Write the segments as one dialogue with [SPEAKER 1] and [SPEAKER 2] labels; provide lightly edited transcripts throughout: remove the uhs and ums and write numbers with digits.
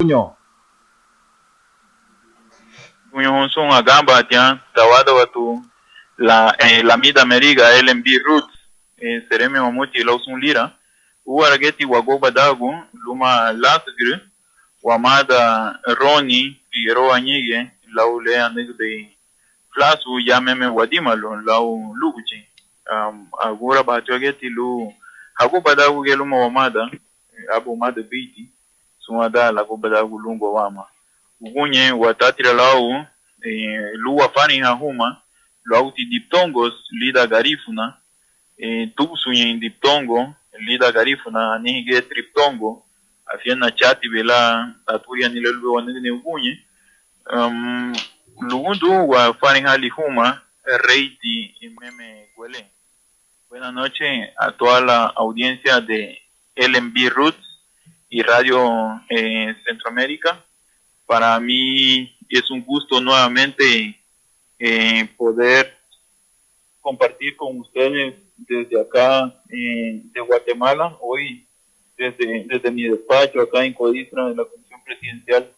[SPEAKER 1] Kunyo.
[SPEAKER 2] Kunyo son agamba tian tawada watu la mida meriga LMB roots sereme mamuti lausun lira uwarageti wagoba dagu luma lasgri wamada roni iro anyige laule anigde flasu yameme wadima lau luguchi agura batogeti lu hagoba dagu geluma wamada abu mada biti sumada lagoba dagu lungo wama ugunye watatira lau luwa fani hahuma lauti diptongos lida garifuna tubsunye diptongo lida garifuna anige triptongo afiena chati vela aturia nilelwe wanene ugunye lugundu wa fani hali huma reiti meme huele. Buenas noches a toda la audiencia de LMB Roots y Radio Centroamérica. Para mí es un gusto nuevamente poder compartir con ustedes desde acá de Guatemala. Hoy desde mi despacho acá en Codistra, de la Comisión Presidencial,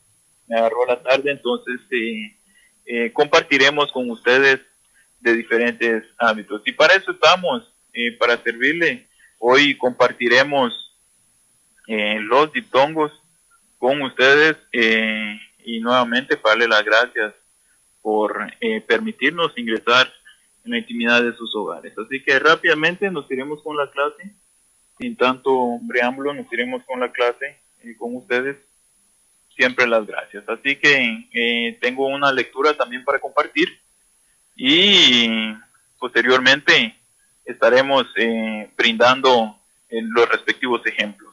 [SPEAKER 2] me agarró la tarde, entonces compartiremos con ustedes de diferentes ámbitos. Y para eso estamos, para servirle. Hoy compartiremos los diptongos con ustedes y nuevamente darle las gracias por permitirnos ingresar en la intimidad de sus hogares. Así que rápidamente nos iremos con la clase, sin tanto preámbulo, nos iremos con la clase con ustedes. Siempre las gracias. Así que tengo una lectura también para compartir y posteriormente estaremos brindando los respectivos ejemplos.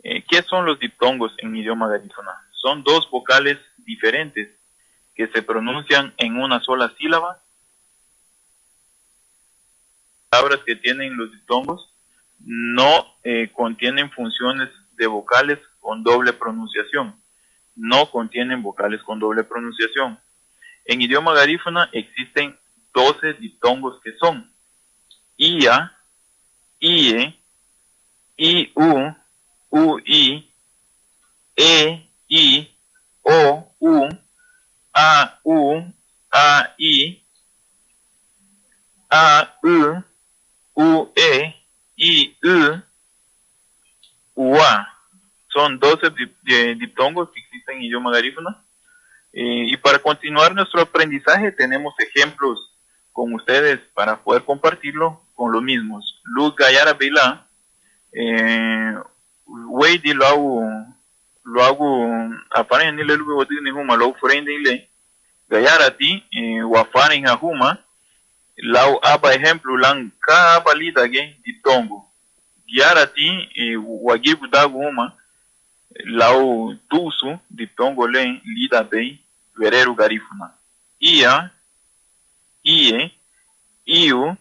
[SPEAKER 2] ¿Qué son los diptongos en idioma garífuna? Son dos vocales diferentes que se pronuncian en una sola sílaba. Las palabras que tienen los diptongos no contienen funciones de vocales con doble pronunciación. No contienen vocales con doble pronunciación. En idioma garífuna existen 12 diptongos que son IA, IE, IU, UI, I, O, U, AI, AU, UE, IU, UA. Son 12 diptongos que existen en idioma garífuna. Y para continuar nuestro aprendizaje tenemos ejemplos con ustedes para poder compartirlo con los mismos. Luz Gayara Bila, Weidi lo hago aparen ni le lugo ni huma lo frente le Gayara ti wafani huma lau aba ejemplo lan ka balida ge diptongo Gayara ti wagibu dagu huma lau tusu diptongo le lida bei vereru garifuna ia ie iu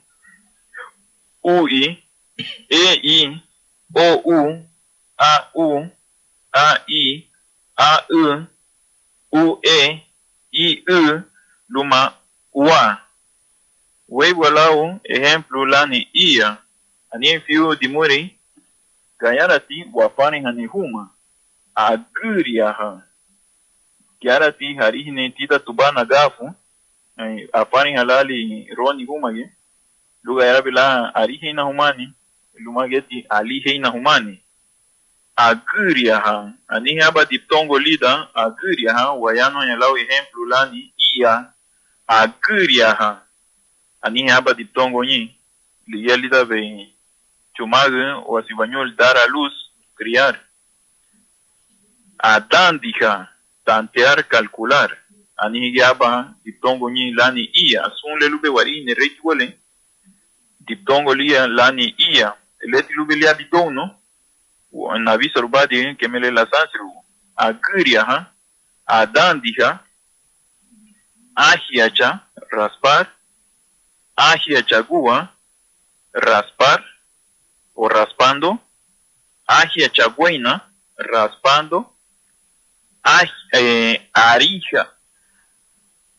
[SPEAKER 2] ui ei ou AU, AI, AU, UE, IU, luma UA. Weiwalau, ejemplo, lani IA. Ani fiu dimuri, gayarati wafani hani huma. Aguriaha. Kiarati harihine tita tubana gafu. Afani halali roni humage. Luga yarabila arihina humani. Lumageti aliheina humani. Aguriaha. Ani haba diptongo lida. Aguriaha. Wayano yalau ejemplo lani ia. Aguriaha. Ani haba diptongo nyi. Liya lida be chumage o asibanyol dar a luz. Criar. Adandija. Tantear, calcular. Ani haba diptongo nyi lani ia. Sun le lube wari ne rechuele. Diptongo lia lani ia. Leti lube lia bitono. Na visa rubadi que me le la sansru aguriaha adandija ahiacha raspar ahiachagua raspar o raspando ahiachaguaina raspando arija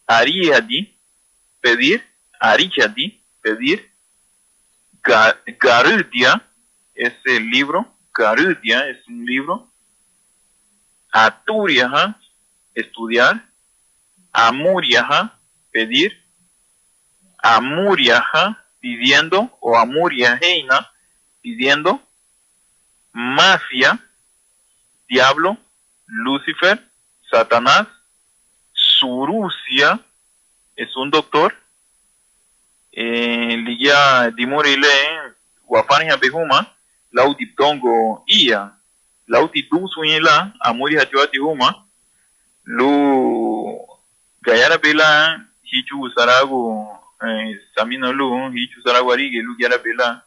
[SPEAKER 2] ariadi pedir arijadi pedir garudia es el libro. Garudia es un libro. Aturiaha, estudiar. Amuriaha, pedir. Amuriaha, pidiendo, o amuriaheina, pidiendo. Mafia, diablo. Lucifer, Satanás. Surusia, es un doctor. Ligia dimurile, wafani habehuma, laudiptongo ia. Lauti dusuila, amuri hatiwati huma, lu gayara bela, hichu saragu, samina lu, hichu saragu arige, lu gayara bela,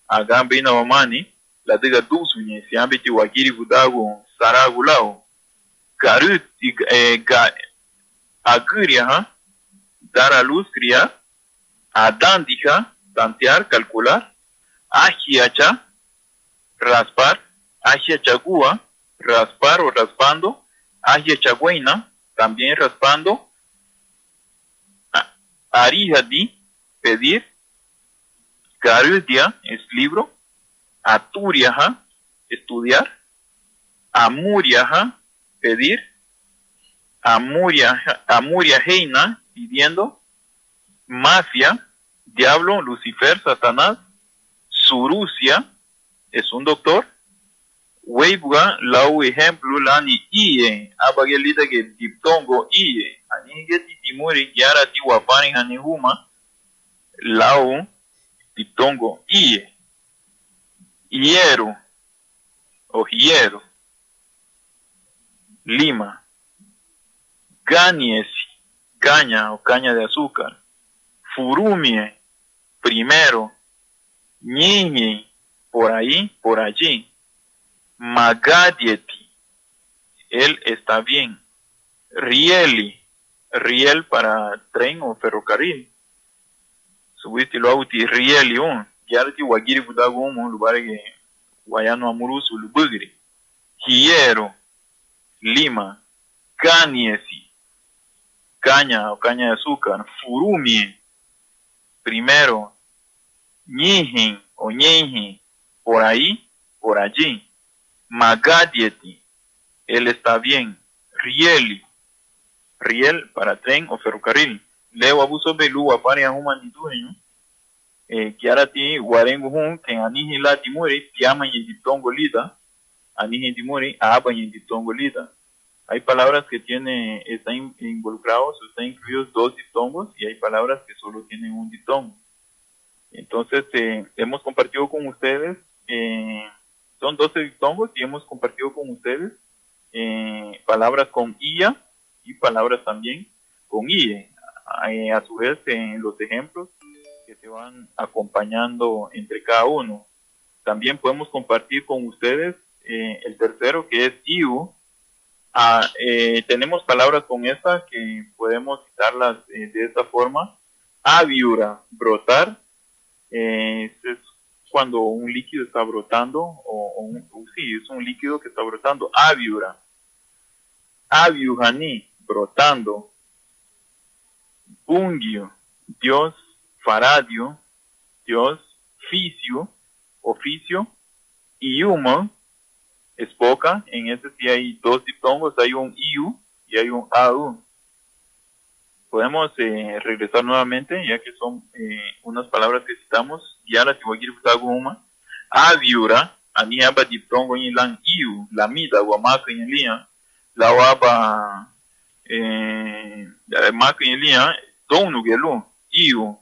[SPEAKER 2] agambe ina wamani, la diga dusunye, si ambiti wakiri kudagu, saragu lao, garut, aguria, dar a luz, criar, adandija, tantear, calcular, ajiacha, raspar, ajiachagua, raspar o raspando, ajiachagüeina, también raspando, arijadi, pedir, garudia, es libro, aturiaja, estudiar, amuriaja, pedir, amuriajeina, pidiendo, mafia, diablo, Lucifer, Satanás, surusia, es un doctor, Weibuga, lau ejemplo, lani iye, abagelita que diptongo iye, ani geti timuri, yara ti wapani hanihuma, lau diptongo iye, hierro, o hierro, lima, ganiesi, caña o caña de azúcar, furumie, primero, ñiñi, por ahí, por allí, magadieti, él está bien, rieli, riel para tren o ferrocarril, subiste lo auti rieli un, yarti wagiri budagumo, lugar que guayano amurusu lubugri, hierro, lima, caniesi, caña o caña de azúcar, furumie, primero, ñijin o ñeji, por ahí, por allí, magadieti, él está bien, rieli, riel para tren o ferrocarril, leo abuso belu wapari ahuma nitueño, kiarati guarengu hun, que aniji la timuri, tiama yentitongo lita, aniji timuri, aba yentitongo lita. Hay palabras que están involucrados, están incluidos 2 diptongos, y hay palabras que solo tienen un diptongo. Entonces, hemos compartido con ustedes, son 12 diptongos, y hemos compartido con ustedes palabras con ia y palabras también con ie. A su vez, los ejemplos que se van acompañando entre cada uno. También podemos compartir con ustedes el tercero, que es iu. Tenemos palabras con esta que podemos citarlas de esta forma. Aviura, brotar. Es cuando un líquido está brotando, sí, es un líquido que está brotando. Aviura. Aviujani, brotando. Bungio, Dios. Faradio, Dios. Ficio, oficio. Iuma, es boca. En este sí hay 2 diptongos, hay un iu y hay un au. Podemos regresar nuevamente, ya que son unas palabras que citamos. Ya las voy a ir buscando una. Aviura, ani aba diptongo en lan iu, la mida, guamaca en línea. La waba maca en línea, donu gelu, iu.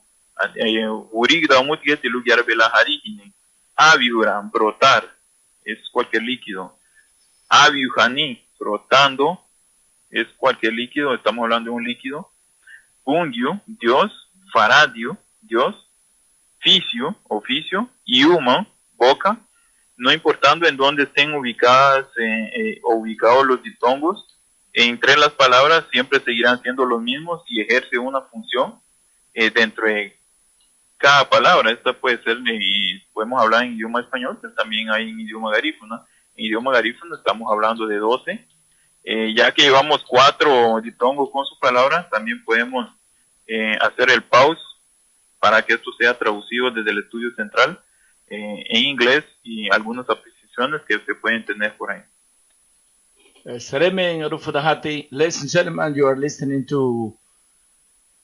[SPEAKER 2] Urigda mutgete lugar bela harikine. Aviura, brotar, es cualquier líquido. Aviujani, brotando, es cualquier líquido, estamos hablando de un líquido. Bungio, Dios. Faradio, Dios. Ficio, oficio. Iuma, boca. No importando en dónde estén ubicados los diptongos, entre las palabras siempre seguirán siendo los mismos y ejerce una función dentro de cada palabra. Esta puede ser, podemos hablar en idioma español, pero también hay en idioma garífuna. En idioma garífuna estamos hablando de 12. Ya que llevamos 4 diptongos con sus palabras, también podemos hacer el pause para que esto sea traducido desde el estudio central en inglés y algunas apreciaciones que se pueden tener por ahí.
[SPEAKER 1] Sereme Rufudahati, ladies and gentlemen, you are listening to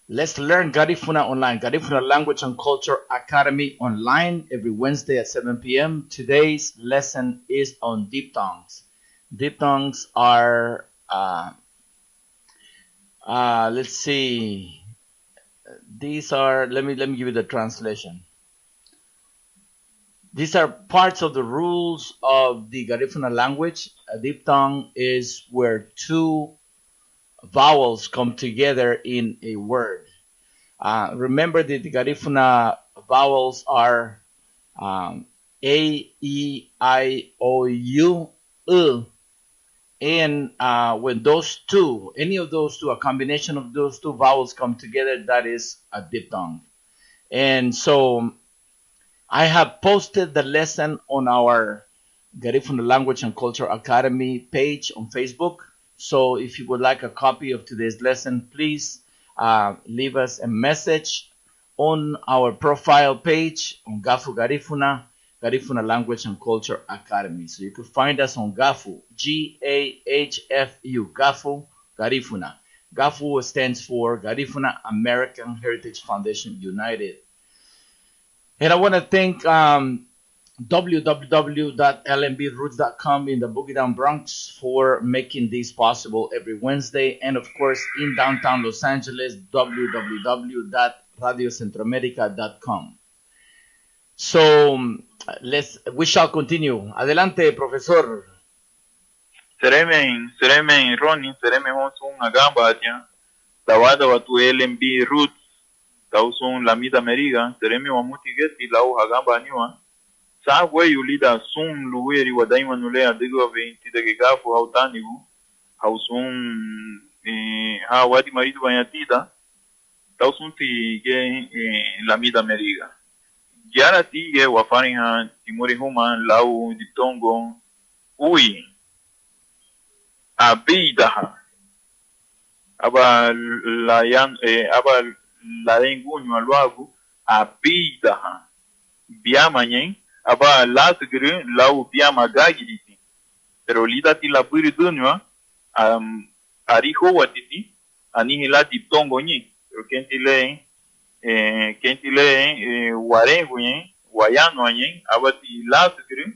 [SPEAKER 1] Let's Learn Garifuna Online, Garifuna Language and Culture Academy online every Wednesday at 7 p.m. Today's lesson is on diphthongs. Diphthongs are, let's see, these are, let me give you the translation. These are parts of the rules of the Garifuna language. A diphthong is where two vowels come together in a word. Remember that the Garifuna vowels are A, E, I, O, U, U. And when those two, any of those two, a combination of those two vowels come together, that is a diphthong. And so I have posted the lesson on our Garifuna Language and Culture Academy page on Facebook. So if you would like a copy of today's lesson, please leave us a message on our profile page on Gafu Garifuna, Garifuna Language and Culture Academy. So you can find us on Gafu, G-A-H-F-U, Gafu Garifuna. Gafu stands for Garifuna American Heritage Foundation United. And I want to thank www.lmbroots.com in the Boogie Down Bronx for making this possible every Wednesday. And of course, in downtown Los Angeles, www.radiocentroamerica.com. So we shall continue. Adelante, profesor.
[SPEAKER 2] Sereme, Ronnie, vamos un agamba atia. Tawada watu LMB Roots. Tausun lamida meriga. Sereme wa mutigeti lau agamba niwa. Sa we ulida sun luweri wa daima nulea digo 20 de gafu hautanigu. Hausun ha wadi marido banyatida. Tausun ti ge lamida meriga. Yara ti ge wafariha timuri huma lau ditongo ui. Abidaha. Aba la denguño aluagu. Abidaha. Biamanyen. Aba lasgre lau biama gagiriti. Pero lida ti la puri dunwa. Ariho watiti. Anihila diptongo ni. Pero kenti lee warengu yen. Wayano yen. Aba ti lasgre.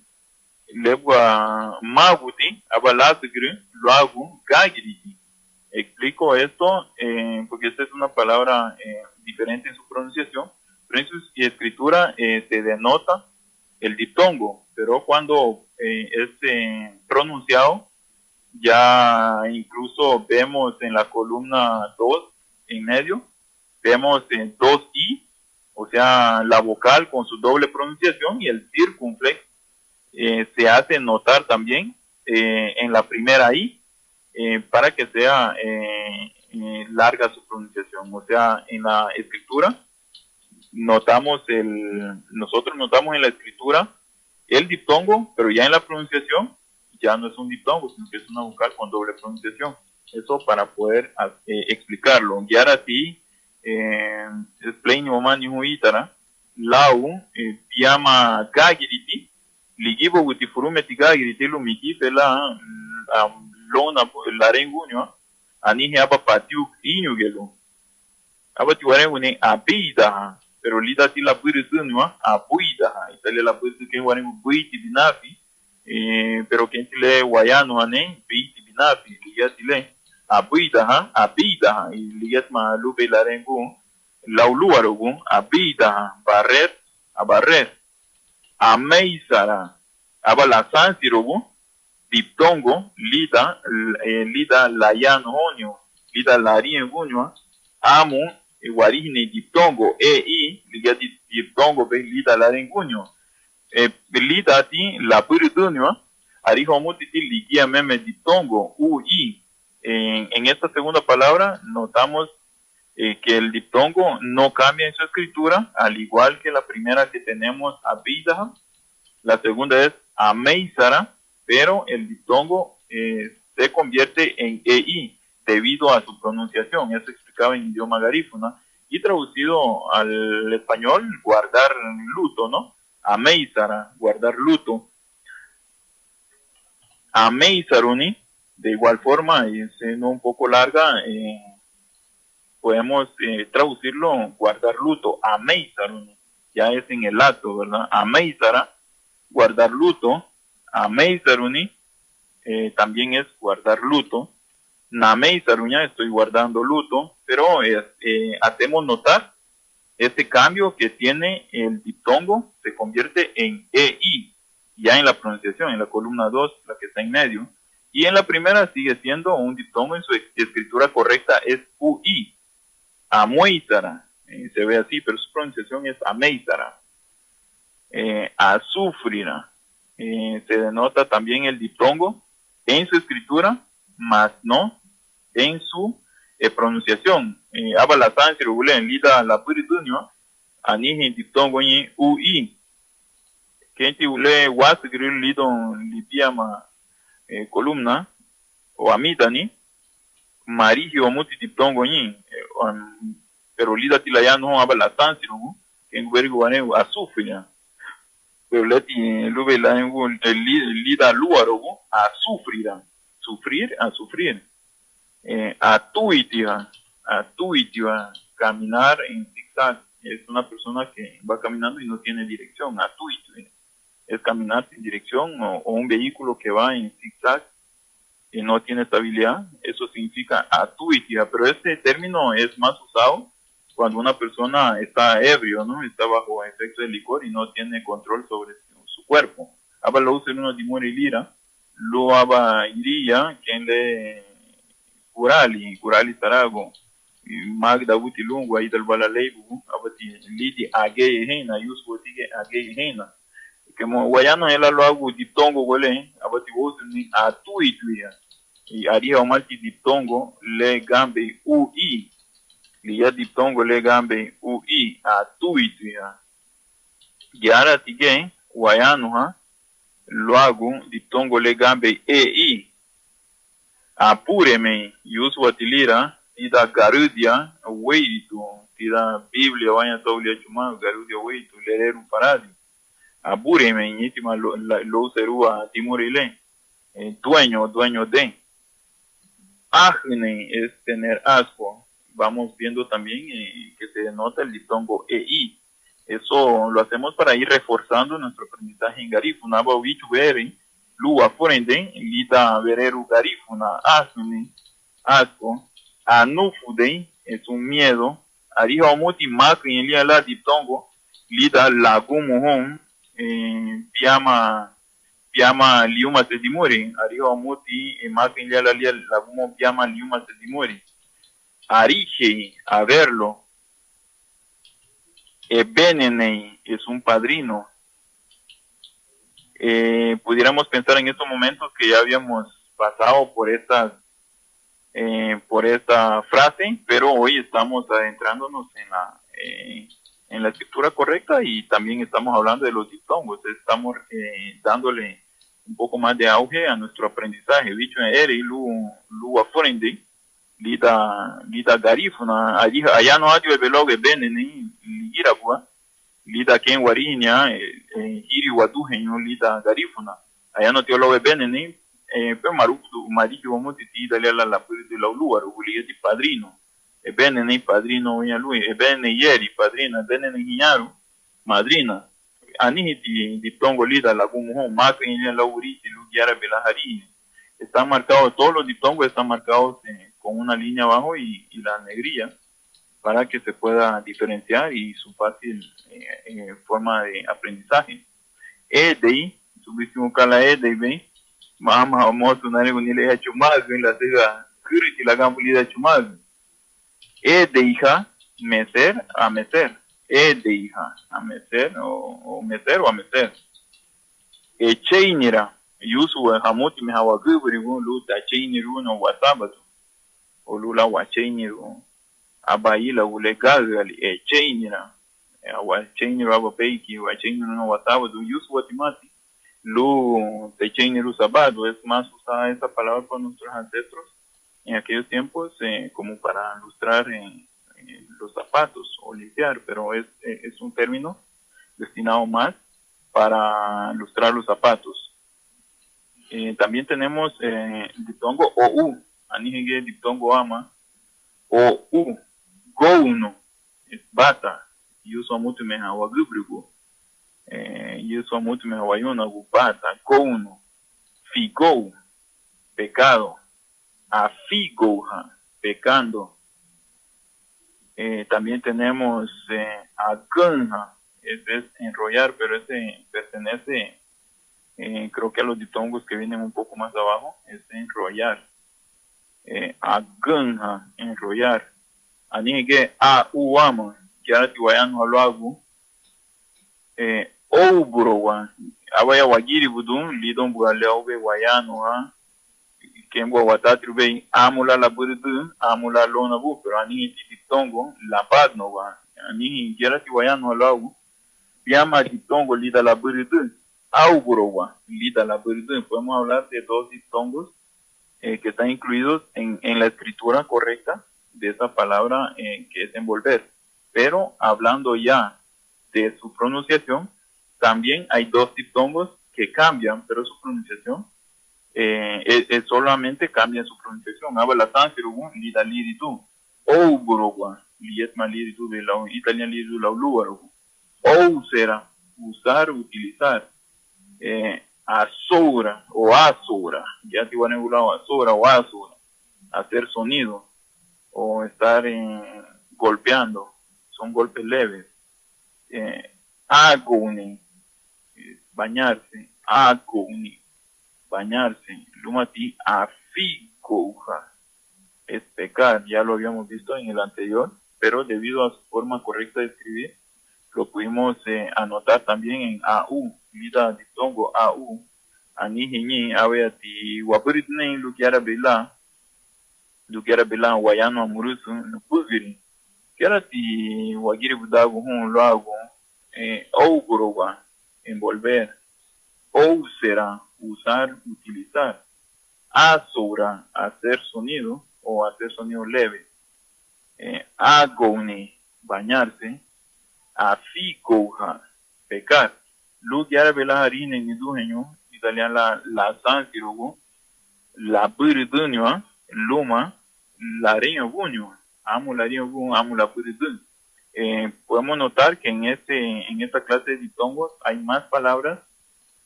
[SPEAKER 2] Legua maguti, abalasgre, luagu, gagiriti. Explico esto porque esta es una palabra diferente en su pronunciación, pero en su escritura se denota el diptongo, pero cuando es pronunciado, ya incluso vemos en la columna 2 en medio, vemos 2i, o sea, la vocal con su doble pronunciación y el circunflejo. Se hace notar también en la primera I para que sea larga su pronunciación. O sea, en la escritura nosotros notamos en la escritura el diptongo, pero ya en la pronunciación ya no es un diptongo, sino que es una vocal con doble pronunciación. Eso para poder explicarlo. Y ahora sí, es plein momani huitara, lau, piama gagiriti, ligibo gutifurume tigagiritilu miki pela lona larengunyo anihi aba patiuk inyugelo aba tiwarengu ne abida pero lida ti la burizunwa abuida itale la burizu ken warengu buiti binafi pero ken tile wayano ane buiti binafi liya tile abuida abida liyat ma lube larengu lauluarugu abida barret abarret Ameisara, abala sansirogu, diptongo, lida layan honio, lida larien gunyo, amu, warihne diptongo, liga diptongo, be lida laren gunyo. Lida ti, la puridunyo, arijo mutiti ligia meme diptongo, ui. En esta segunda palabra notamos que el diptongo no cambia en su escritura, al igual que la primera que tenemos, abida, la segunda es ameisara, pero el diptongo se convierte en ei debido a su pronunciación. Eso explicaba en idioma garífuna y traducido al español, guardar luto, ¿no? Ameisara, guardar luto. Ameisaruni, De igual forma, y siendo un poco larga, podemos traducirlo, guardar luto, ameizaruni, ya es en el acto, ¿verdad? Ameizara, guardar luto, ameizaruni, también es guardar luto, nameizaruña, estoy guardando luto, pero hacemos notar este cambio que tiene el diptongo, se convierte en EI, ya en la pronunciación, en la columna 2, la que está en medio, y en la primera sigue siendo un diptongo, en su escritura correcta es UI, amueizara, se ve así, pero su pronunciación es ameizara. Azufrira, se denota también el diptongo en su escritura, más no en su pronunciación. Habla sánscrito, en lida la puritunio, anihin diptongo ni ui. Kenti ule wasgril lidon lipiama columna, o amitani, marigio muti diptongo ni, pero lida tilayano habla sánscrito, que en vergo azufrira. Pero leti lube la lida luarogo a sufrirá, sufrir, a sufrir, a tuitiva, caminar en zigzag. Es una persona que va caminando y no tiene dirección, a tuitiva. Es caminar sin dirección o un vehículo que va en zigzag y no tiene estabilidad. Eso significa a tuitiva, pero este término es más usado cuando una persona está ebrio, ¿no? Está bajo efecto de licor y no tiene control sobre su cuerpo. Aba lo usa uno de muere lira, lo aba iría, quien le curali tarago, magda uti lungu, ahí del balaleibu, abati lidi age hena, yusu tige age hena. Que mo guayano ela lo hago diptongo huele, abati usa ni atuituya. Y haría un malti diptongo le gambe ui. Liya diptongo le gambe ui a tuituya. Yara tige guayano ha lo hago diptongo le gambe ei. Apúreme yusu atilira tida garudia weitu tida biblia vaya taulia chuma garudia weitu lereru paradi. Apúreme ñítima lo userúa timurile dueño de. Ajne es tener asco. Vamos viendo también que se denota el diptongo EI. Eso lo hacemos para ir reforzando nuestro aprendizaje en Garifuna. Bawichu bere, lua forende, lida vereru Garifuna, ajne, asco. Anufude es un miedo. Ariha omuti makri en lia la diptongo, lida lagumuhon, piama liuma se dimuri. Ariha omuti makri en lia la lagumo piama liuma se dimuri. Arige, a verlo. Benene es un padrino. Pudiéramos pensar en estos momentos que ya habíamos pasado por esta frase, pero hoy estamos adentrándonos en la escritura correcta y también estamos hablando de los diptongos. Estamos dándole un poco más de auge a nuestro aprendizaje. Dicho en ere lu aforende lida garifuna allá no hay el velogue benene ligiragua lida ken wariña hiri wadujeño lida garifuna allá no teologue benene pero maricho vamos a decir dale la de la lugar ulieti padrino benene padrino oña lui benene yeri padrina benene hiñaro madrina anihiti diptongo lida la gumuhon maka en la uriti lugiara belahari están marcados, todos los diptongos están marcados con una línea abajo y la negrilla para que se pueda diferenciar y su fácil forma de aprendizaje. Edei, subísimo cala edei, ven, vamos a sonar con el hecho más, ven la cega, curiti la gambulida hecho más. Edeija, mecer, a mecer. Edeija, a mecer o mecer o a mecer. Echeinira. Yusu hamuti me hawa gubri lu ta chaini ru no wasabatu o lula wa chaini ru abaila ule gagali chaini na wa chaini ru aba peiki wa chaini ru no wasabatu yusu watimati lu te chaini ru sabado es más usada esa palabra por nuestros ancestros en aquellos tiempos como para ilustrar los zapatos o limpiar, pero es un término destinado más para ilustrar los zapatos. También tenemos el diptongo OU, anihige diptongo ama, OU, gouno, es bata, yuso mutu meha wagubrigu, yuso mutu meha wayuna bata, gouno, figou, pecado, afigouha, pecando. También tenemos aganja, es enrollar, pero ese pertenece, creo que a los diptongos que vienen un poco más abajo, es enrollar. Aganja, enrollar. Anige a uama, que ahora si vayan a lo hago. Obrowa, awaya wagiri budun, lidon bualeobe wayano ha. Kembo watatru be amula la burdu, amula lona bu, pero ani diptongo, la padno wa. Ani quiera si wayano a lo hago. Llama diptongo lida la burdu. Auburowa, lida la burdu. Podemos hablar de dos diptongos que están incluidos en la escritura correcta de esa palabra que es envolver. Pero hablando ya de su pronunciación, también hay dos diptongos que cambian, pero su pronunciación solamente cambia su pronunciación. Habla sánscrito, lida liritu, ou burogua, lietma liritu de la italiano liritu la uluaro, ou será usar, utilizar, azura o azura, ya te van a hablar azura o azura, hacer sonido o estar golpeando, son golpes leves. Agoni, bañarse, agoni, bañarse, lumati aficoja, es pecar, ya lo habíamos visto en el anterior, pero debido a su forma correcta de escribir, lo pudimos anotar también en AU, vida diptongo AU, anihini aweati waburitne lukiara bela wayano amurusu nupuziri, kiara ti wagiri budago hun luago, ou gorowa, envolver, ou será, usar, utilizar, azura, hacer sonido o hacer sonido leve, agoni, bañarse, aficoja, pecar, lukiara bela harine ni duhenyo, italiana la sánscrito, la buridunyo, luma, la riño buño, amo la riño buño, amo la buridun. Podemos notar que en esta clase de diptongos hay más palabras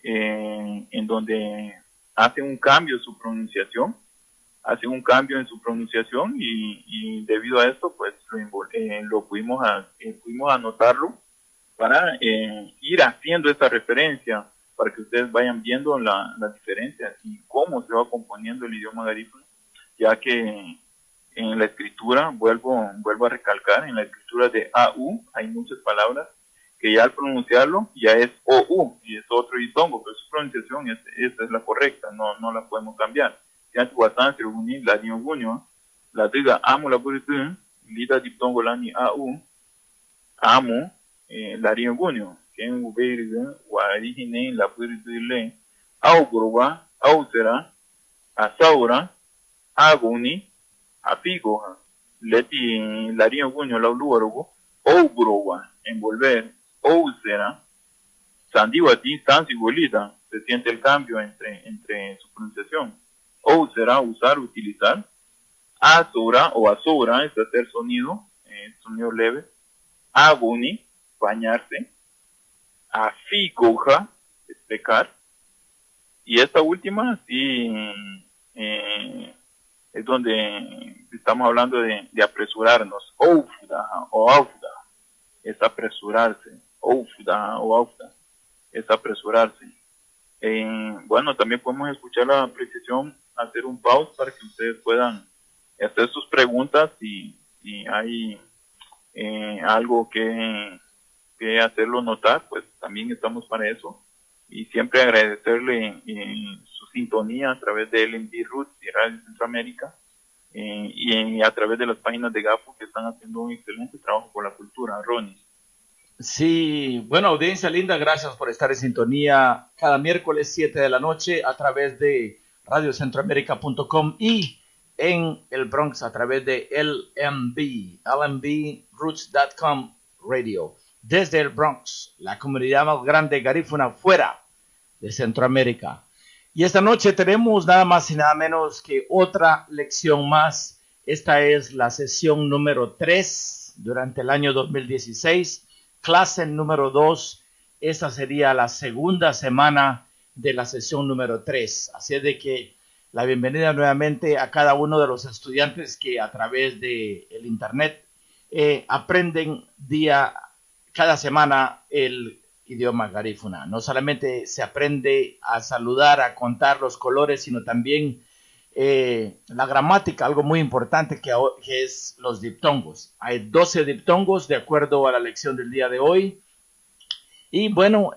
[SPEAKER 2] en donde hace un cambio en su pronunciación, y debido a esto pues pudimos anotarlo para ir haciendo esta referencia para que ustedes vayan viendo la diferencia y cómo se va componiendo el idioma garífuna, ya que en la escritura, vuelvo a recalcar, en la escritura de AU hay muchas palabras que ya al pronunciarlo ya es OU y es otro diptongo, pero su pronunciación esta es la correcta, no la podemos cambiar. Ya tu bastante la diungunio, la diga amo la burdu, lida diptongo la ni AU, amo la diungunio, que en uberga, warihine la burdu le, au gurwa, au será, asaura, aguni, apigo, leti la diungunio la uluarugo, ou gurwa, envolver, ou será, sandiwati, sansigualita, se siente el cambio entre su pronunciación. Ou será usar, utilizar. Azura o azura es hacer sonido, sonido leve. Aguni, bañarse. Aficoja, es pecar. Y esta última sí es donde estamos hablando de apresurarnos. Oufda o aufda es apresurarse. Oufda o aufda es apresurarse. Bueno, también podemos escuchar la precisión, hacer un pause para que ustedes puedan hacer sus preguntas y hay algo que hacerlo notar, pues también estamos para eso. Y siempre agradecerle su sintonía a través de LMB Roots y Radio Centroamérica y a través de las páginas de GAFO que están haciendo un excelente trabajo por la cultura. Ronnie.
[SPEAKER 1] Sí, bueno, audiencia linda, gracias por estar en sintonía cada miércoles 7 de la noche a través de radiocentroamerica.com y en el Bronx a través de lmbroots.com radio. Desde el Bronx, la comunidad más grande garífuna fuera de Centroamérica. Y esta noche tenemos nada más y nada menos que otra lección más. Esta es la sesión número 3 durante el año 2016, clase número 2. Esta sería la segunda semana de la sesión número 3. Así es de que la bienvenida nuevamente a cada uno de los estudiantes que a través del internet aprenden cada semana el idioma garífuna. No solamente se aprende a saludar, a contar los colores, sino también la gramática, algo muy importante que es los diptongos. Hay 12 diptongos de acuerdo a la lección del día de hoy. Y bueno,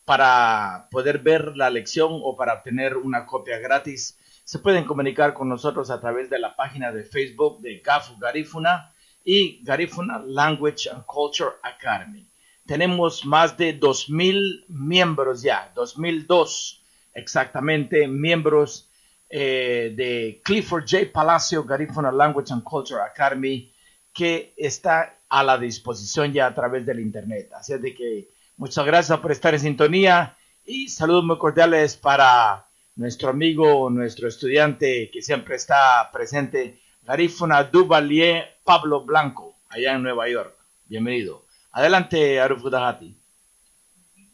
[SPEAKER 1] para poder ver la lección o para obtener una copia gratis, se pueden comunicar con nosotros a través de la página de Facebook de GAF Garífuna y Garífuna Language and Culture Academy. Tenemos más de 2,000 miembros ya, 2,002 exactamente miembros de Clifford J. Palacio Garífuna Language and Culture Academy, que está a la disposición ya a través del internet. Así es de que muchas gracias por estar en sintonía y saludos muy cordiales para nuestro amigo, nuestro estudiante que siempre está presente, Garífuna Duvalier Pablo Blanco, allá en Nueva York. Bienvenido. Adelante, Aruf Dahati.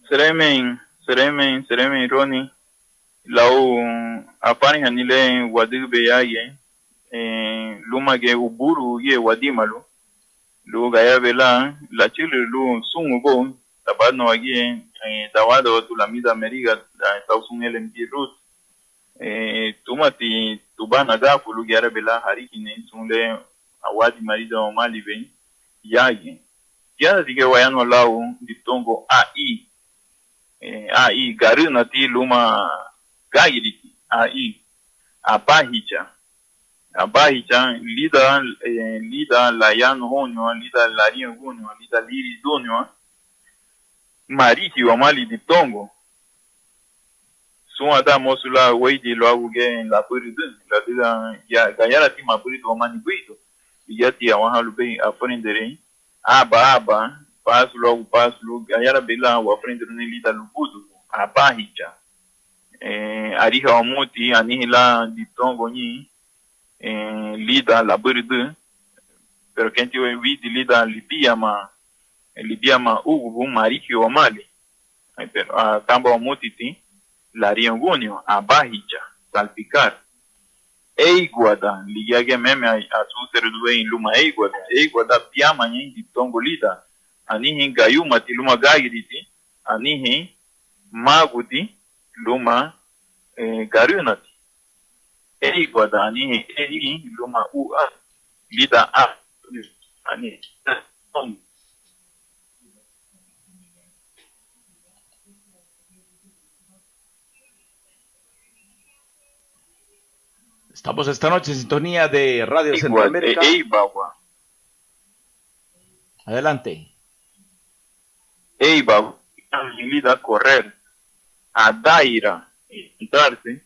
[SPEAKER 2] Seremen, Ronnie. Lau apani hanile wadig beyaye. Luma ge uburu ye wadimalu. Lu gaya bela la chile lu sungubo. Tabano agi tawado tu la mida America tausun LMG root. Tumati tubana gafu lu gaya bela harikine sunle awadi marida o mali ben yage. Ya sige wayano lau diptongo AI. AI garu nati luma gagiriki AI abahicha lida layan honyo lida larin honyo lida liri donyo mariki wa mali diptongo suwa da mosula weidi lo aguge la puridu la lida ya gayara ti mapuridu wa mani buito yati ya wahalu be aprendere aba pasu gayara bela wa aprendere ni lida lubudu abahicha ariha omuti anihila diptongo ni lida la buridu pero kenti we vidi lida libiama ugu mariki wa mali pero kamba omuti ti la riangunio abahicha salpicar eiguada ligage meme a suter do em luma eiguada piama ni diptongo lida anihin gayuma ti luma gagiriti anihin maguti luma garunati eiguada anihin luma ua lida ani
[SPEAKER 1] Estamos esta noche en sintonía de Radio Centroamérica. Adelante.
[SPEAKER 2] Eiba, lida correr, a daira, entrarse,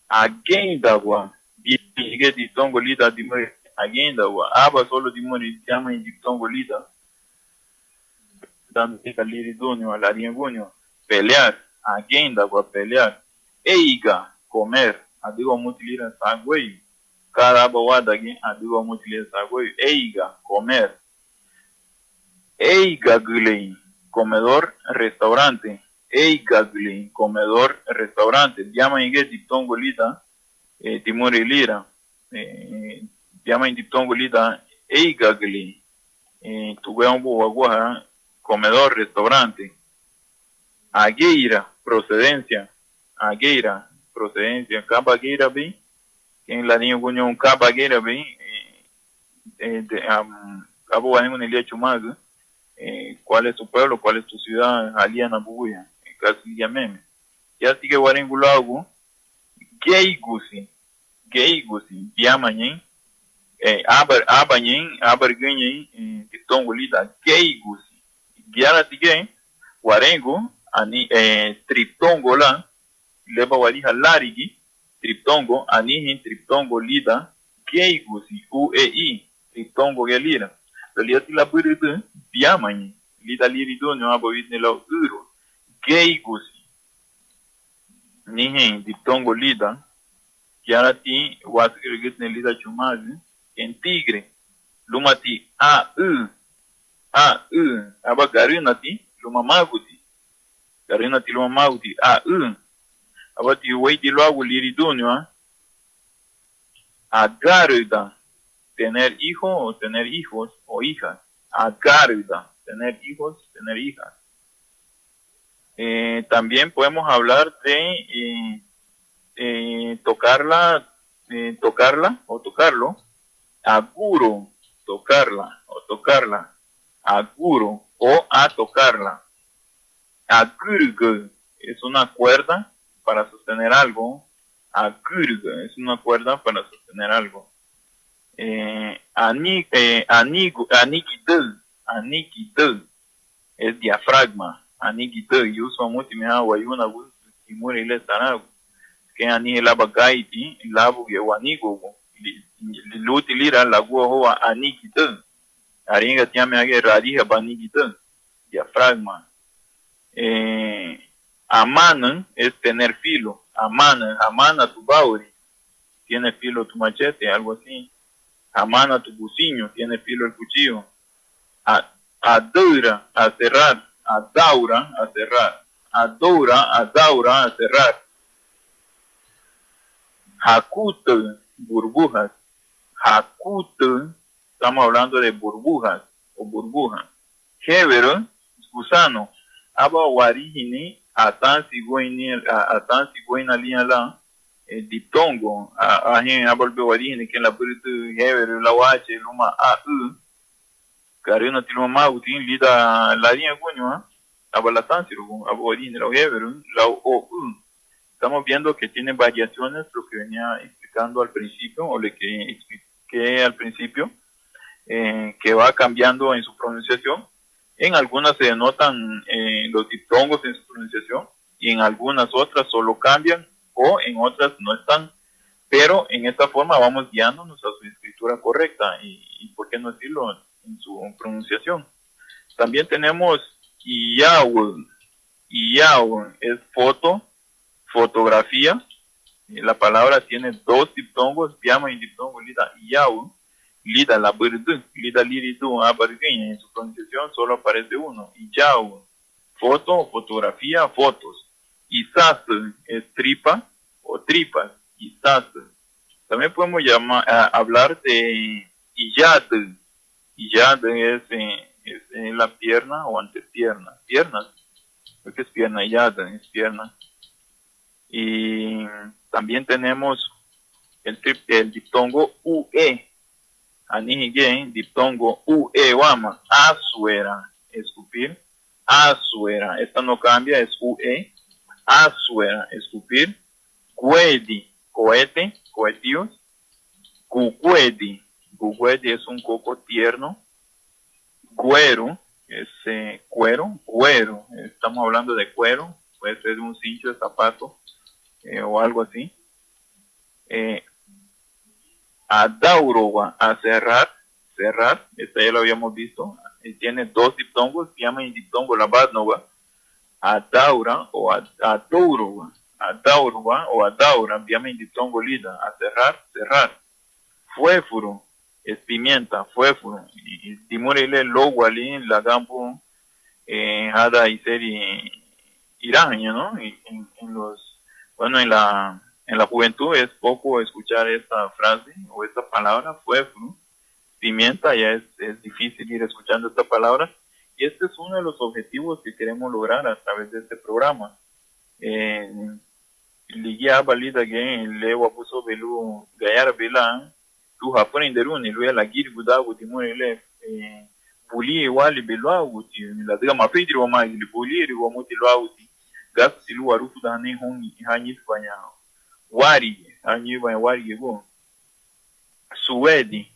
[SPEAKER 2] a gendagua, diga de tongo lida de mãe, a gendagua, aba solo de mãe, chama de tongo lida, dando fica liridônio, alaringonio, pelear, a gendagua, pelear, eiga, comer, adigo mutilira sagoi, caraba wadagi, adigo mutilira sagoi, eiga, comer, eiga gulei, comedor, restaurante, eiga gulei, comedor, restaurante, llama en diptongo lida, timore lira, llama en diptongo lida, eiga gulei, tuve un buaguaja, comedor, restaurante, agueira, procedencia, cabagueira bem, quem lá nem algum cabagueira bem, cabo a nenhum ele chumago, cuál es tu pueblo, cuál es tu ciudad, ali na buia, casi ya meme, ya sigue guarengulago, geigusi, diamanhen, abarganhen, titongo lida, geigusi, giara sigue, guarengo, ani, triptongo lá, leva waliha larigi, triptongo, anihin, triptongo lida, geigusi, uei, triptongo gelira. Lihat la buridu, diamani, lida lirido, no abo vidne la uro, geigusi. nihen diptongo lida, kiarati wasikirigit ne lida chumazi, en tigre, lumati aba garinati, lumamaguti, lumamaguti, abati weiti luagu liridunio, agarda, tener hijo o tener hijos o hijas, agarda, tener hijos, tener hijas. También podemos hablar de tocarla o tocarlo, aguro, tocarla o tocarla, aguro o a tocarla. Agurg es una cuerda para sostener algo, agurg es una cuerda para sostener algo. Aniquidel es diafragma, aniquidel, yo uso mucho me hago ayuna, y muere y le estará. Que ani laba gaiti labu ye wanigo luti lira lagu ho anikita aringa tiame age radiha banikita diafragma. Amana es tener filo, amana tu bauri tiene filo tu machete, algo así. Amana tu buciño, tiene filo el cuchillo. Adura, a cerrar, adaura, a cerrar, adaura, a cerrar. Hakut, burbujas. Hakut, estamos hablando de burbujas o burbujas. Heber, gusano. Aba warihini, atan sigoina línea la, diptongo. Ajen abalbe warihini, que la puritu heber, la wache, luma Karina tiluma mautin, lida la línea guño, aba la tansiru, aba warihini, la heber, la Estamos viendo que tiene variaciones, lo que venía explicando al principio, o le que expliqué al principio, que va cambiando en su pronunciación. En algunas se denotan los diptongos en su pronunciación, y en algunas otras solo cambian, o en otras no están. Pero en esta forma vamos guiándonos a su escritura correcta, y por qué no decirlo en su pronunciación. También tenemos Iyaw. Iyaw es fotografía. La palabra tiene dos diptongos, piama y diptongo lida yau, lida la birdu, lida liridu abargueña. En su pronunciación solo aparece uno, yau, foto, fotografía, fotos. Isas es tripa o tripas, isas. También podemos hablar de iyad. Iyad es la pierna o antepierna, piernas, porque es pierna, iyad es pierna. Y también tenemos el diptongo UE. Anihige, diptongo UE, wama. Asuera, escupir. Asuera, esta no cambia, es UE. Asuera, escupir. Cuedi, cohete, cohetíos. Cucuedi, cucuedi es un coco tierno. Cuero, es cuero, estamos hablando de cuero, puede ser un cincho de zapato. O algo así. Adaurowa, a cerrar, esta ya lo habíamos visto, tiene dos diptongos, llama en diptongo la badnova, adaura o adaurowa, o adaura, llama en diptongo lida, a cerrar. Fuéfuro, es pimienta, fuéfuro, y timurile logo ali, la gampo, hada y seri iraña, ¿no? En los Bueno, en la juventud es poco escuchar esta frase o esta palabra, fuéfuro, pimienta, ya es difícil ir escuchando esta palabra, y este es uno de los objetivos que queremos lograr a través de este programa. Ligia balida que lewa puso belu gayar bela tu aprenderu ni lu la gir guda guti mo ele buli wali belwa guti la diga ma pedri wa ma buli ri wa muti lwa guti gas silu warufu da ne hon hanyi fanya wari hanyi wa wari go suedi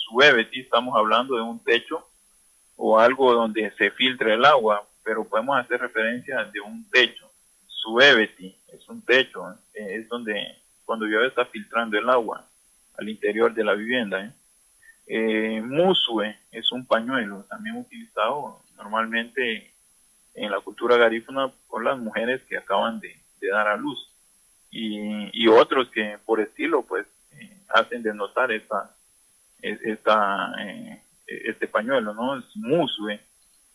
[SPEAKER 2] sueveti, estamos hablando de un techo o algo donde se filtra el agua, pero podemos hacer referencia de un techo. Sueveti es un techo, es donde cuando llueve está filtrando el agua al interior de la vivienda. Musue es un pañuelo, también utilizado normalmente en la cultura garífuna por las mujeres que acaban de dar a luz y otros que por estilo pues hacen de notar este pañuelo, ¿no? Es musue.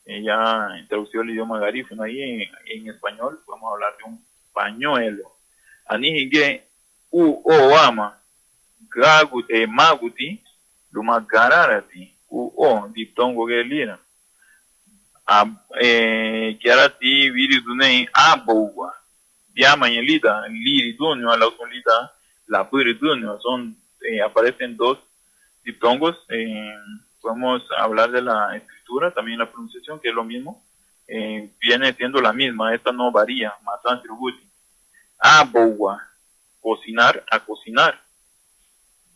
[SPEAKER 2] Ya tradució el idioma garífuno ahí en español, podemos hablar de un pañuelo. Anihige u oama maguti luma gararati u o diptongo gelira. Kiarati viri dunei abowa. Diama y lida, liri dunio a la unida, la puri dunio, aparecen dos diptongos. Podemos hablar de la escritura, también la pronunciación, que es lo mismo. Viene siendo la misma, esta no varía, más tributi. Abowa, cocinar, a cocinar.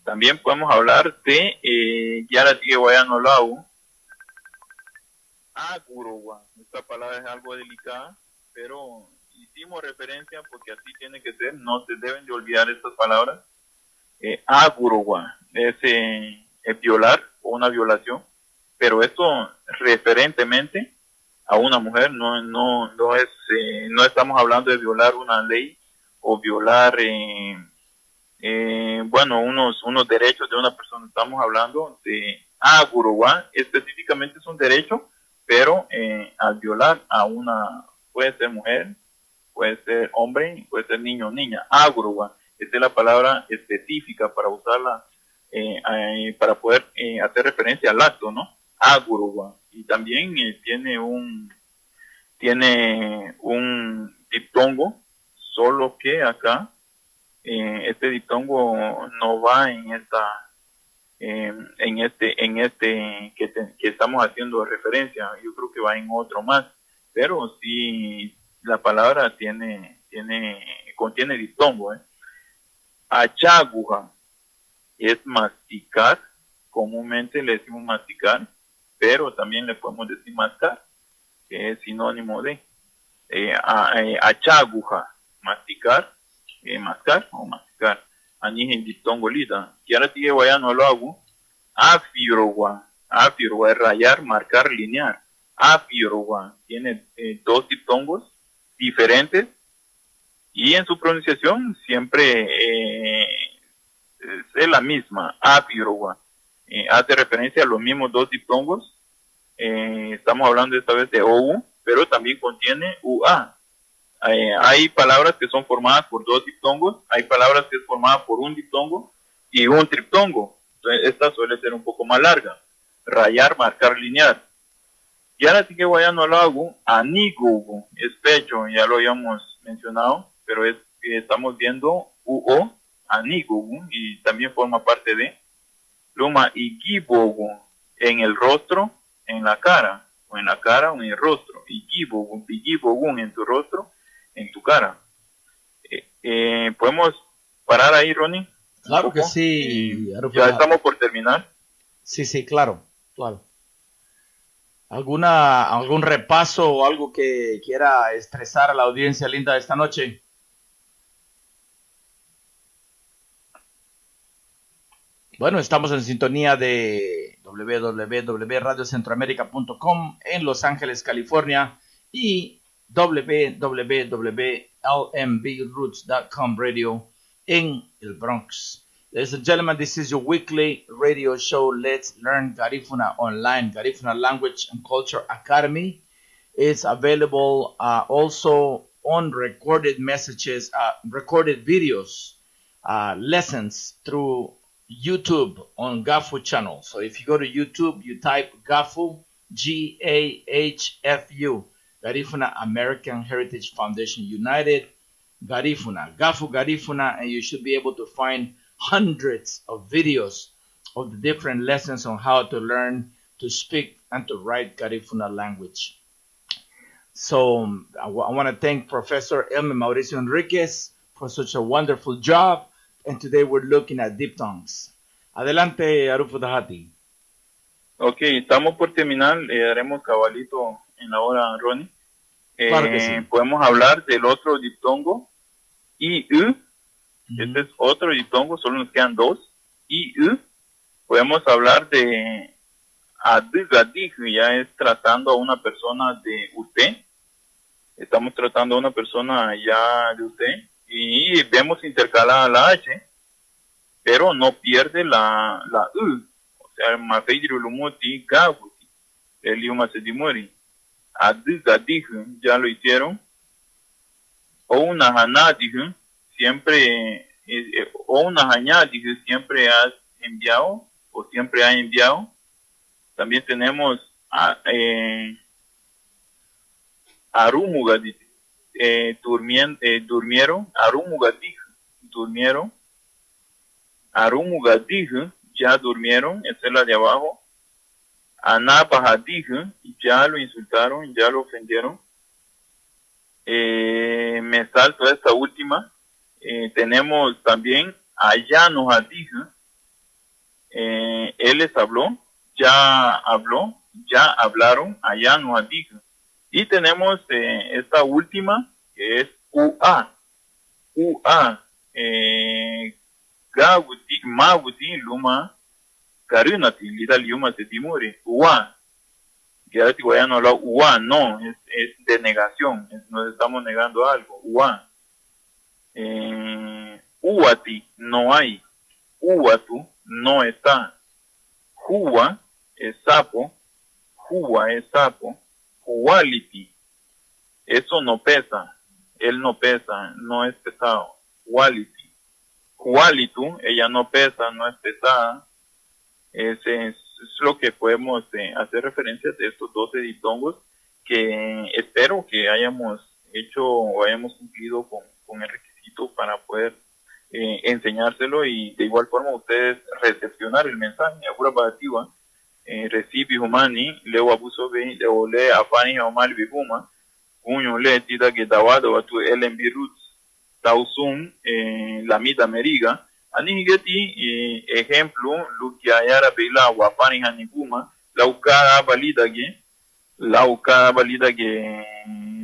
[SPEAKER 2] También podemos hablar de Yara Tige Guayano Lau. Agurowa, esta palabra es algo delicada, pero hicimos referencia porque así tiene que ser, no se deben de olvidar estas palabras. Agurowa es violar o una violación, pero esto referentemente a una mujer, no estamos hablando de violar una ley o violar unos derechos de una persona. Estamos hablando de Agurowa, específicamente es un derecho, pero al violar a una, puede ser mujer, puede ser hombre, puede ser niño o niña. Agurowa, esta es la palabra específica para usarla para poder hacer referencia al acto, ¿no? Agurowa. Y también tiene un diptongo, solo que acá este diptongo no va en este que estamos haciendo referencia. Yo creo que va en otro más, pero sí la palabra contiene diptongo. Achaguja es masticar, comúnmente le decimos masticar, pero también le podemos decir mascar, que es sinónimo de achaguja, masticar, mascar o masticar. Anijen diptongo lita. Y ahora sigue guayano lo hago. Afirogua es rayar, marcar, linear. Afirogua tiene dos diptongos diferentes y en su pronunciación siempre es la misma. Afirogua hace referencia a los mismos dos diptongos. Estamos hablando esta vez de OU, pero también contiene UA. Hay palabras que son formadas por dos diptongos, hay palabras que es formada por un diptongo y un triptongo. Entonces, esta suele ser un poco más larga. Rayar, marcar, linear. Y ahora sí que guayano lo hago. Anigo es pecho, ya lo habíamos mencionado, pero estamos viendo UO, anigo, y también forma parte de Luma y gibogo, en el rostro, en la cara, o en el rostro. Y gibogo en tu rostro, en tu cara. ¿Podemos parar ahí, Ronnie?
[SPEAKER 1] Claro que sí.
[SPEAKER 2] Ya estamos por terminar.
[SPEAKER 1] Sí, claro. ¿Algún repaso o algo que quiera estresar a la audiencia linda de esta noche? Bueno, estamos en sintonía de www.radiocentroamerica.com en Los Ángeles, California, y www.lmbroots.com radio in el Bronx. Ladies and gentlemen, this is your weekly radio show, Let's Learn Garifuna Online, Garifuna Language and Culture Academy. It's available also on recorded messages, recorded videos, lessons through YouTube on GAFU channel. So if you go to YouTube, you type GAFU, GAHFU, Garifuna American Heritage Foundation United, Garifuna, GAFU Garifuna, and you should be able to find hundreds of videos of the different lessons on how to learn to speak and to write Garifuna language. So I want to thank Professor Elmer Mauricio Enriquez for such a wonderful job. And today we're looking at diphthongs. Adelante, Arufo Dahati.
[SPEAKER 2] Ok, estamos por terminar. Le daremos cabalito en la hora, Ronnie.
[SPEAKER 1] Claro que sí.
[SPEAKER 2] Podemos hablar del otro diptongo, I-U. Este es otro diptongo, solo nos quedan dos. I-U. Podemos hablar de adig, ya es tratando a una persona de usted. Estamos tratando a una persona ya de usted y vemos intercalada la H, pero no pierde la U. O sea, Mafeidru Lumuti, Gabuti, el idioma se dimori. Adig, ya lo hicieron. O una Hanadig, siempre, o una Hanadig, siempre has enviado, o siempre ha enviado. También tenemos Arumugadig, durmieron, Arumugadig, durmieron. Arumugadig, ya durmieron, esta es la de abajo. Anabahadig, ya lo insultaron, ya lo ofendieron. Me salto esta última. Tenemos también Ayanohadig, él les habló, ya hablaron, Ayanohadig. Y tenemos esta última, que es UA. UA, Gaguti, Maguti, Luma, Karunati, Lida Liuma Tetimuri, UA. Que ahora si vayan a hablar UA, no, es de negación, nos estamos negando algo, UA. Uati, no hay. Uatu, no está. Jua, es sapo. Jua, es sapo. Juality, eso no pesa. Él no pesa, no es pesado. Juality. Jualitu, ella no pesa, no es pesada. Ese es lo que podemos hacer referencia de estos 12 diptongos que espero que hayamos hecho o hayamos cumplido con el requisito para poder enseñárselo y de igual forma ustedes recepcionar el mensaje. Agura Batiwa, recibe humani, leo abuso be, leo le afani hamal bihuma, unyo le tida que dawado a tu elen birut, tausum, la mida meriga. Anihigeti ejemplo, lu que ayara beila wafani haniguma, lauka valida que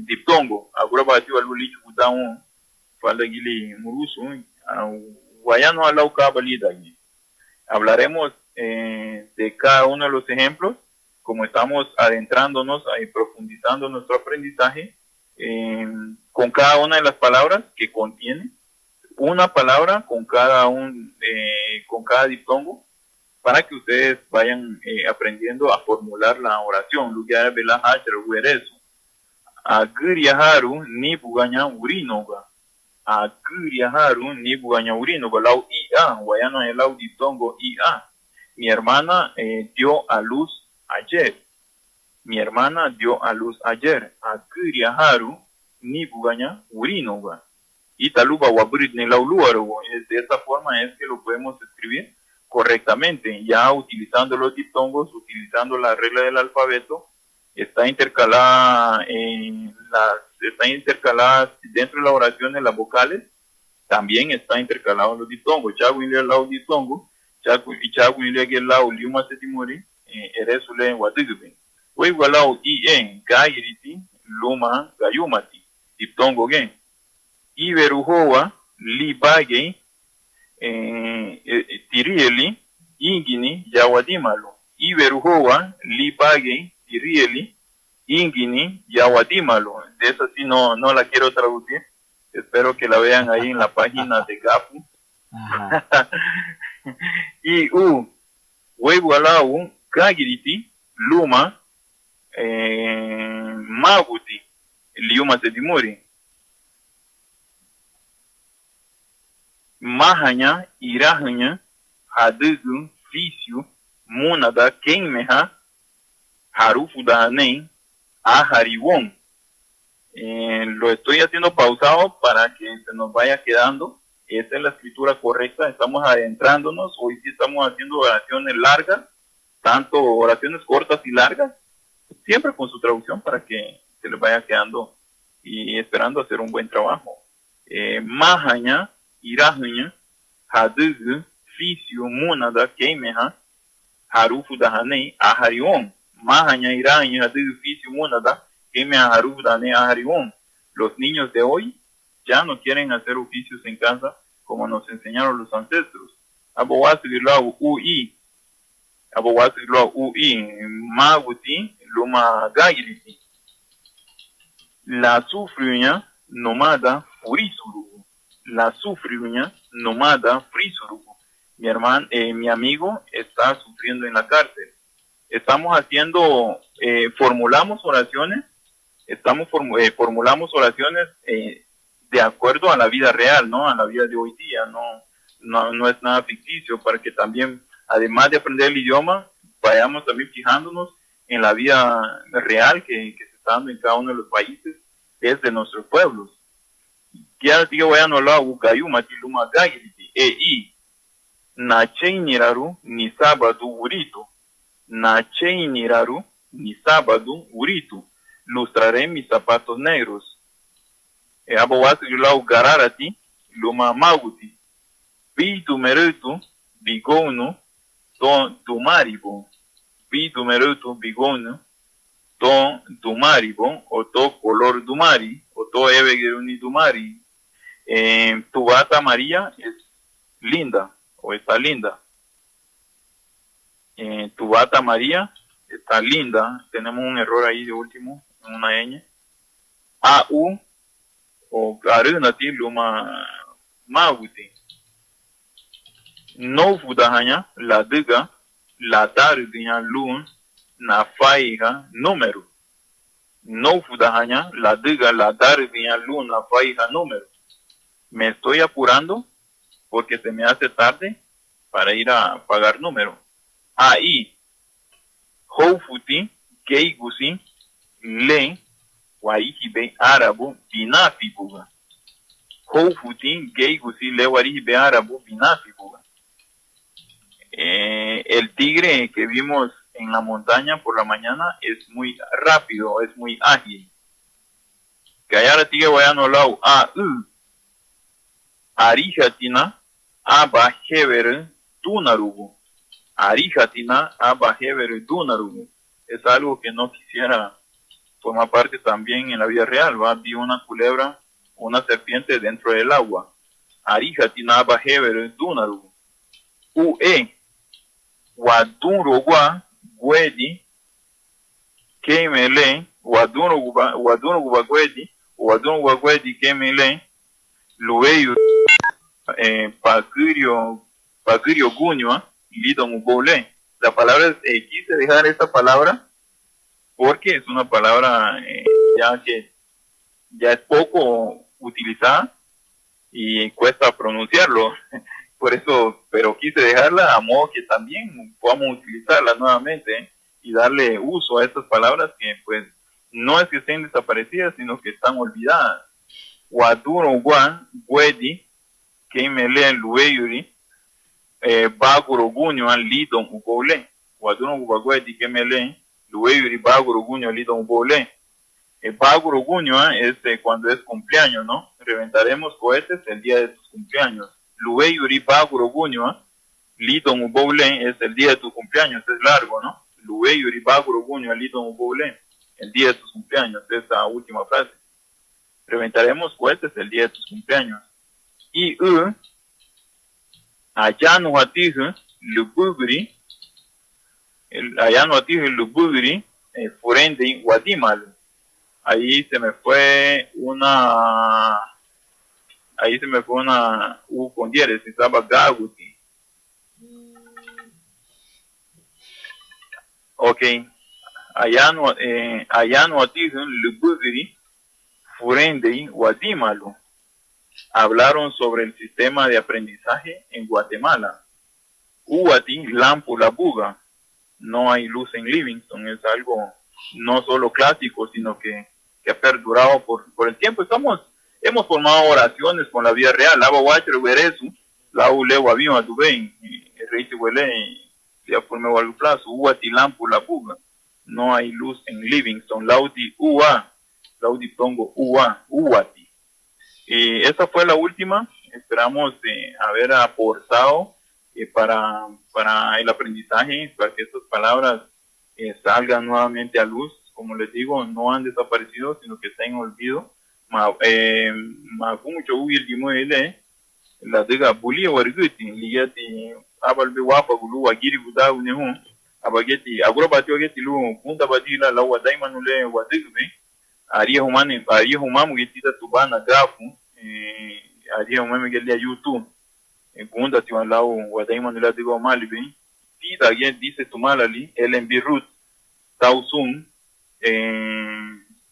[SPEAKER 2] diptongo, agora batiu alu lichu kudaun, fala gili murusu, guayano a lauka valida. Hablaremos de cada uno de los ejemplos, como estamos adentrándonos y profundizando nuestro aprendizaje, con cada una de las palabras que contiene, una palabra con cada diptongo, para que ustedes vayan aprendiendo a formular la oración. Lugar de la hacher huereso. Agriaharu ni bugaña urinoga. Agriaharu ni bugaña urinoga. Lau ia, guayano el lau diptongo ia. Mi hermana dio a luz ayer. Mi hermana dio a luz ayer. Agriaharu ni bugaña urinoga. Y taluba wabrit ni lauluaro. De esta forma es que lo podemos escribir correctamente, ya utilizando los diptongos, utilizando la regla del alfabeto, está intercalada dentro de la oración de las vocales, también está intercalado los diptongos. Chagwinle lau diptongo, chagwinle que lau liuma setimuri, eresule watigbe. Wigualau en gairiti, luma gayumati, diptongo gen. Iberuhoa, libage, tirieli, ingini, yawadimalo. Iberuhoa, libage, tirieli, ingini, yawadimalo. De esa sí no la quiero traducir. Espero que la vean ahí en la página de Gapu. Y wegualau, kagiriti, luma, maguti, liuma sedimuri. Mahanya, irahanya, hadugu, fício, munada, queimeha, harufu dahanen, ahariwon. Lo estoy haciendo pausado para que se nos vaya quedando. Esta es la escritura correcta. Estamos adentrándonos. Hoy sí estamos haciendo oraciones largas, tanto oraciones cortas y largas, siempre con su traducción para que se les vaya quedando y esperando hacer un buen trabajo. Mahanya, Irahunya, Hadugu, Fício, Munada, Queimeha, Harufu Dahanei, Aharion. Mahanya, Irahunya, Hadugu, Fício, Munada, Queimeha, Harufu Dahanei, Aharion. Los niños de hoy ya no quieren hacer oficios en casa como nos enseñaron los ancestros. Abowasugirlau ui, Abowasugirlau ui, Maguti, Luma Gairiti. La sufriuña nomada frisurugu. La sufriuña nomada frisurugu. Mi amigo está sufriendo en la cárcel. Estamos haciendo, formulamos oraciones, formulamos oraciones de acuerdo a la vida real, ¿no? A la vida de hoy día, no es nada ficticio, para que también, además de aprender el idioma, vayamos también fijándonos en la vida real que se está dando en cada uno de los países, es de nuestros pueblos. Kia digo voy a no la ukayuma tiluma gagiriti i na cheiniraru ni sábado urito na cheiniraru ni sábado urito lustraré mis zapatos negros. Abowasu yulau gararati luma maguti pitu merutu bigono ton tumaribo pitu merutu bigono ton dumaribo o to color dumari o to evegeruni dumari. Tu bata María es linda o está linda. Tu bata María está linda. Tenemos un error ahí de último, en una ñ. A-U o garunati luma maguti. No fudahaña la diga la tardiña lun na faiga número. No fudahaña la diga la tardiña lun na faiga número. Me estoy apurando porque se me hace tarde para ir a pagar número. Ahí, Houfuti, Keigusi, Le, Waihibe, Árabu, Binafibuga. Houfuti, Keigusi, Le, Waihibe, Árabu, Binafibuga. El tigre que vimos en la montaña por la mañana es muy rápido, es muy ágil. Que allá la tigre vaya no lau, Arijatina aba heber dunarugu. Arijatina aba heber dunarugu. Es algo que no quisiera formar parte también en la vida real. Va, vi una culebra, una serpiente dentro del agua. Arijatina aba heber dunarugu. Ue wadunrugwa gwedi kemele wadunrugwa gwedi kemele lueyu pacurio guño lido mubole. La palabra quise dejar esta palabra porque es una palabra ya que ya es poco utilizada y cuesta pronunciarlo. Por eso, pero quise dejarla a modo que también podamos utilizarla nuevamente y darle uso a estas palabras que pues no es que estén desaparecidas, sino que están olvidadas. Waduro Wan, Wedi, que me leen Lueyuri, Baguro Guño, Lidon Ubole. Waduro Wedi, que me leen Lueyuri, Baguro Guño, Lidon Ubole. Baguro Guño es cuando es cumpleaños, ¿no? Reventaremos cohetes el día de tus cumpleaños. Lueyuri, Baguro Guño, Lidon Ubole es el día de tus cumpleaños, es largo, ¿no? Lueyuri, Baguro Guño, Lidon Ubole, el día de tus cumpleaños, esa última frase. Reventaremos cohetes el día de tus cumpleaños. Y allá no atije lubugri, allá no atije lubugri, furende guadimal. Ahí se me fue una U con dieres, estaba gaguti. Ok. Allá no atije lubugri, Furende Guatemala hablaron sobre el sistema de aprendizaje en Guatemala. Uati Lampu la Buga. No hay luz en Livingston. Es algo no solo clásico, sino que ha perdurado por el tiempo. Hemos formado oraciones con la vida real. Lava Wacher Veresu, la Ulewa Vima Dubein, el rey se huele, ya formó algo plazo. Uati Lampu la Buga. No hay luz en Livingston. Lauti Ua. Laudi Tongo Uati. Esa fue la última. Esperamos haber aportado para el aprendizaje, para que estas palabras salgan nuevamente a luz. Como les digo, no han desaparecido, sino que están en olvido. Mucho huir dimuele la diga bulia warguti ligati abalbe wapa gulu agiri guda unehu abageti agrobati ogeti lu punta badila la wadaima nule wadigbe Ariya Humam Mugitita Tubana Gafu, Ariya Humam Gelia YouTube, Gunda Timalao, Wadai Manila de Gomalibi, Tita again dice Tumalali, LMB Root, Tausun,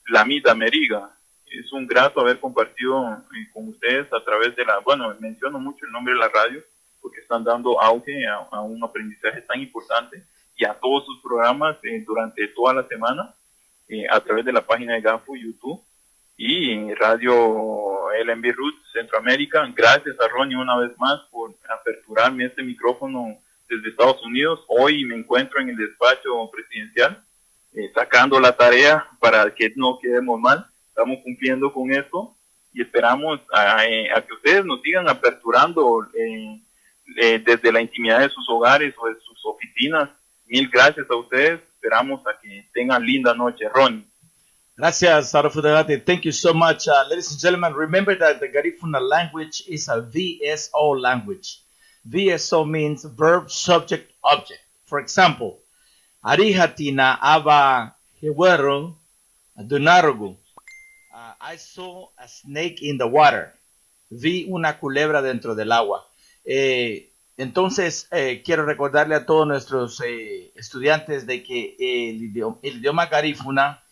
[SPEAKER 2] Lamida Meriga. Es un grato haber compartido con ustedes a través de bueno, menciono mucho el nombre de la radio, porque están dando auge a un aprendizaje tan importante y a todos sus programas durante toda la semana a través de la página de GAFU, YouTube y Radio LMB Roots Centroamérica. Gracias a Ronnie una vez más por aperturarme este micrófono desde Estados Unidos. Hoy me encuentro en el despacho presidencial sacando la tarea para que no quedemos mal. Estamos cumpliendo con esto y esperamos a que ustedes nos sigan aperturando desde la intimidad de sus hogares o de sus oficinas. Mil gracias a ustedes. Esperamos a que tengan linda noche. Ron.
[SPEAKER 1] Gracias, Sarofudagati. Thank you so much. Ladies and gentlemen, remember that the Garifuna language is a VSO language. VSO means verb, subject, object. For example, Arihatina aba hewero dunarugu. I saw a snake in the water. Vi una culebra dentro del agua. Entonces, quiero recordarle a todos nuestros estudiantes de que el idioma garífuna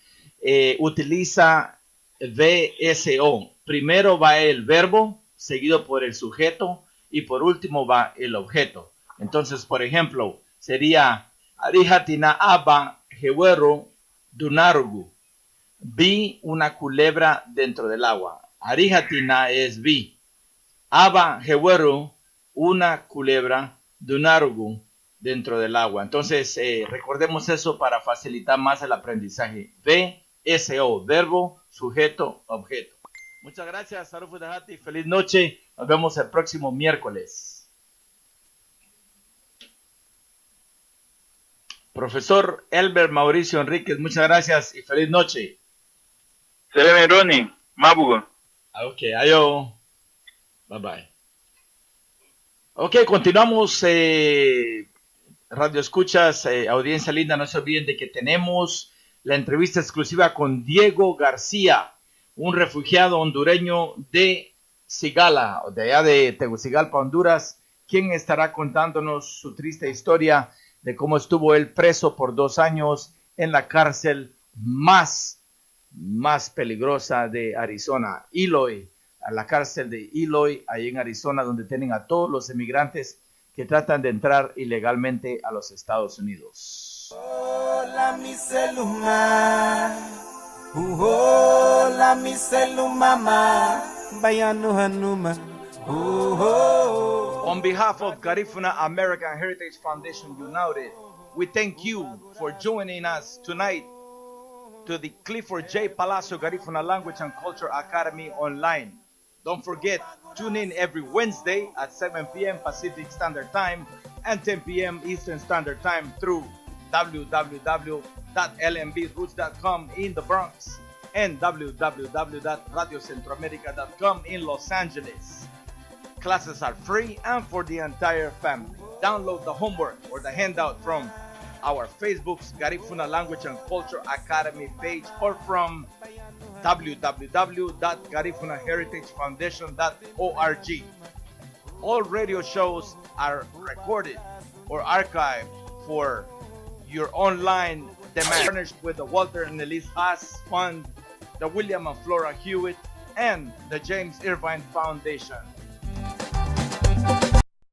[SPEAKER 1] utiliza VSO. Primero va el verbo, seguido por el sujeto, y por último va el objeto. Entonces, por ejemplo, sería Arihatina aba hewero dunarugu. Vi una culebra dentro del agua. Arihatina es vi. Aba hewero, una culebra, dunarugu, dentro del agua. Entonces, recordemos eso para facilitar más el aprendizaje. VSO, verbo, sujeto, objeto. Muchas gracias, Sarofudagati. Feliz noche. Nos vemos el próximo miércoles. Profesor Elber Mauricio Enríquez, muchas gracias y feliz noche.
[SPEAKER 2] Sereme Ronnie, Mabugo.
[SPEAKER 1] Ok, ayo. Bye bye. Ok, continuamos. Radio Escuchas, audiencia linda, no se olviden de que tenemos la entrevista exclusiva con Diego García, un refugiado hondureño de Sigala, de allá de Tegucigalpa, Honduras, quien estará contándonos su triste historia de cómo estuvo él preso por 2 años en la cárcel más peligrosa de Arizona, Eloy, a la cárcel de Eloy, ahí en Arizona, donde tienen a todos los emigrantes que tratan de entrar ilegalmente a los Estados Unidos.
[SPEAKER 3] Hola, mi celuma. Hola, mi celuma. Bayanu Hanuma.
[SPEAKER 1] On behalf of Garifuna American Heritage Foundation United, we thank you for joining us tonight to the Clifford J. Palacio Garifuna Language and Culture Academy online. Don't forget, tune in every Wednesday at 7 p.m. Pacific Standard Time and 10 p.m. Eastern Standard Time through www.lmbroots.com in the Bronx and www.radiocentroamerica.com in Los Angeles. Classes are free and for the entire family. Download the homework or the handout from our Facebook's Garifuna Language and Culture Academy page or from www.garifunaheritagefoundation.org. All radio shows are recorded or archived for your online demand. Furnished with the Walter and Elise Haas Fund, the William and Flora Hewitt, and the James Irvine Foundation.